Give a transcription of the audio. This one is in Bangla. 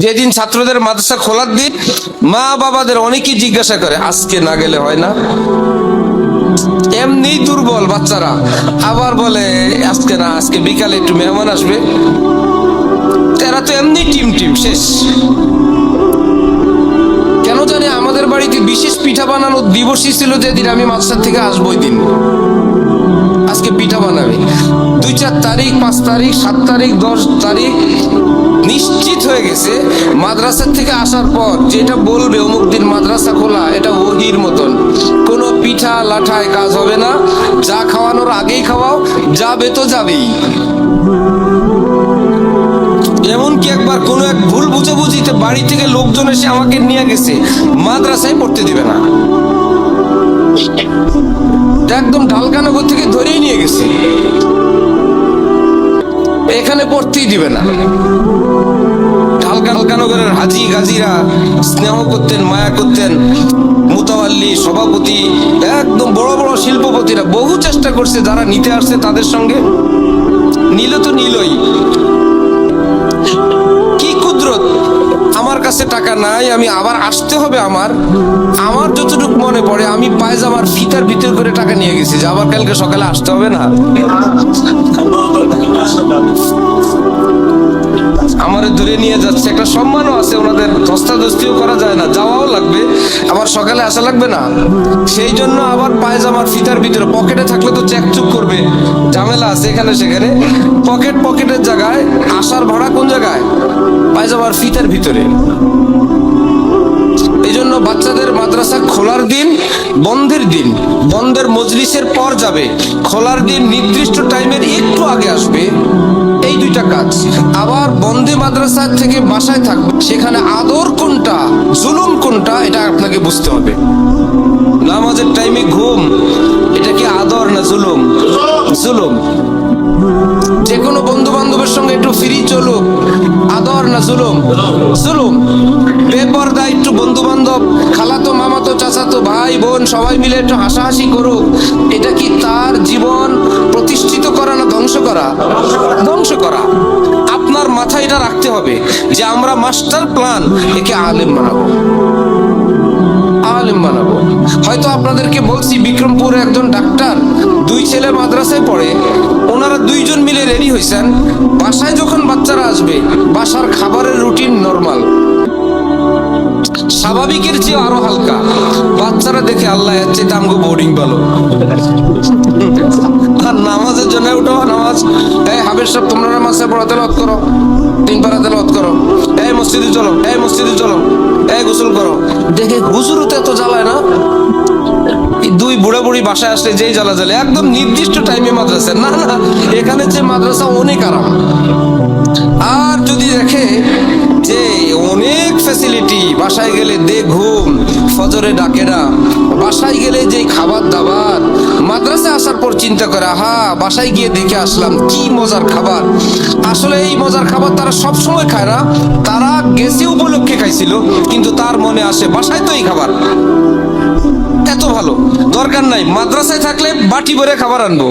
যেদিন ছাত্রদের মাদ্রাসা খোলার দিন মা বাবাদের অনেকেই জিজ্ঞাসা করে আজকে না গেলে হয় না, এমনি দুর্বল বাচ্চারা, আবার বলে আজকে না, আজকে বিকালে একটু মেহমান আসবে, এরা তো এমনি টিম টিম শেষ। কেন জানি আমাদের বাড়িতে বিশেষ পিঠা বানানোর দিবসই ছিল যেদিন আমি মাদ্রাসা থেকে আসবো, ওই দিন আজকে পিঠা বানাবে। 2-4 তারিখ, 5 তারিখ, 7 তারিখ, 10 তারিখ নিশ্চিত হয়ে গেছে। মাদ্রাসা থেকে আসার পর যেটা বলবে অমুক দিন মাদ্রাসা খোলা, এটা ওহির মতন। কোনো পিঠা লাঠায় কাজ হবে না, যা খাওয়ানোর আগেই খাওয়াও, যাবে তো যাবেই। এমনকি একবার কোনো এক ভুল বুঝাবুঝিতে বাড়ি থেকে লোকজন এসে আমাকে নিয়ে গেছে, মাদ্রাসায় পড়তে দিবে না, একদম ঢালকানগর থেকে ধরেই নিয়ে গেছে, এখানে পড়তেই দিবে না। ঢালকানগরের হাজি গাজীরা স্নেহ করতেন, মায়া করতেন, মুতাওয়াল্লি সভাপতি, একদম বড় বড় শিল্পপতিরা বহু চেষ্টা করছে, যারা নিতে আসছে তাদের সঙ্গে নিল তো নিলই। কি কুদরত, আমার কাছে টাকা নাই, আমি আবার আসতে হবে। আমার যতটুকু মনে পড়ে আমি পায়জামার ফিতার ভিতর করে টাকা নিয়ে গেছি যে আবার কালকে সকালে আসতে হবে না। আমার ধরে নিয়ে যাচ্ছে, একটা সম্মানও আছে, ওনাদের ধস্তাধস্তিও করা যায় না, যাওয়াও লাগবে, আবার সকালে আসা লাগবে না। সেই জন্য আবার পায়জামার ফিতার ভিতরে, পকেটে থাকলে তো চেকচুক করবে, ঝামেলা আছে এখানে সেখানে, পকেটের জায়গায় আসার ভাড়া কোন জায়গায়, পায়জামার ফিতার ভিতরে। এই জন্য বাচ্চাদের মাদ্রাসা খোলার দিন, বন্ধের দিন, বন্ধের মজলিসের পর যাবে, খোলার দিন নির্দিষ্ট টাইমের একটু আগে আসবে, এই দুইটা কাজ। আবার বন্ধে মাদ্রাসা থেকে বাসায় থাকবে, সেখানে আদর কোনটা জুলুম কোনটা এটা আপনাকে বুঝতে হবে। নামাজের টাইমে ঘুম, এটা কি আদর না জুলুম? জুলুম। যে কোনো বন্ধু বান্ধবের সঙ্গে একটু ফ্রি চলুক, আদর না জুলুম? জুলুম। বেপরদা একটু বন্ধু বান্ধব, খালাতো মামাতো চাচাতো ভাই বোন সবাই মিলে একটু হাসাহাসি করুক, এটা কি তার জীবন প্রতিষ্ঠিত করা না ধ্বংস করা? ধ্বংস করা। আপনার মাথায় এটা রাখতে হবে যে আমরা মাস্টার প্ল্যান, একে আলেম বানাবো, আলেম বানাবো। হয়তো আপনাদেরকে বলছি বিক্রমপুরে একজন ডাক্তার, 2 ছেলে মাদ্রাসায় পড়ে, ওনারা 2 জন মিলে রেডি হয়েছেন, বাসায় যখন বাচ্চারা আসবে বাসার খাবারের রুটিন নরমাল, স্বাভাবিকের চেয়ে আরো হালকা। বাচ্চারা দেখে আল্লাহ যাচ্ছে আমগো বোর্ডিং ভালো। আর নামাজের জন্য উঠো, নামাজ, এই হাবের সব তোমরা নামাজে পড়া তেলাওয়াত করো, 3 পারা তেলাওয়াত করো, এই মসজিদে চলো, এই মসজিদে চলো, এই গোসল করো। দেখে হুজুরও তো এত জ্বালায় না। 2 বুড়া বুড়ি বাসায় আসলে যেই জ্বালা জ্বালে, একদম নির্দিষ্ট টাইমে মাদ্রাসা না, না এখানে যে মাদ্রাসা অনেক আরাম। আর যদি দেখে যে অনেক ফ্যাসিলিটি, বাসায় গেলে দে ঘুম, ফজরে ডাকে না, বাসায় গেলে যে খাবার দাবার, মাদ্রাসায় আসার পর চিন্তা করে আহা বাসায় গিয়ে দেখে আসলাম কি মজার খাবার। আসলে এই মজার খাবার তারা সব সময় খায় না, তারা গেছে উপলক্ষে খাইছিল, কিন্তু তার মনে আসে বাসায় তো এই খাবার এত ভালো, দরকার নাই মাদ্রাসায় থাকলে বাটি ভরে খাবার আনবো।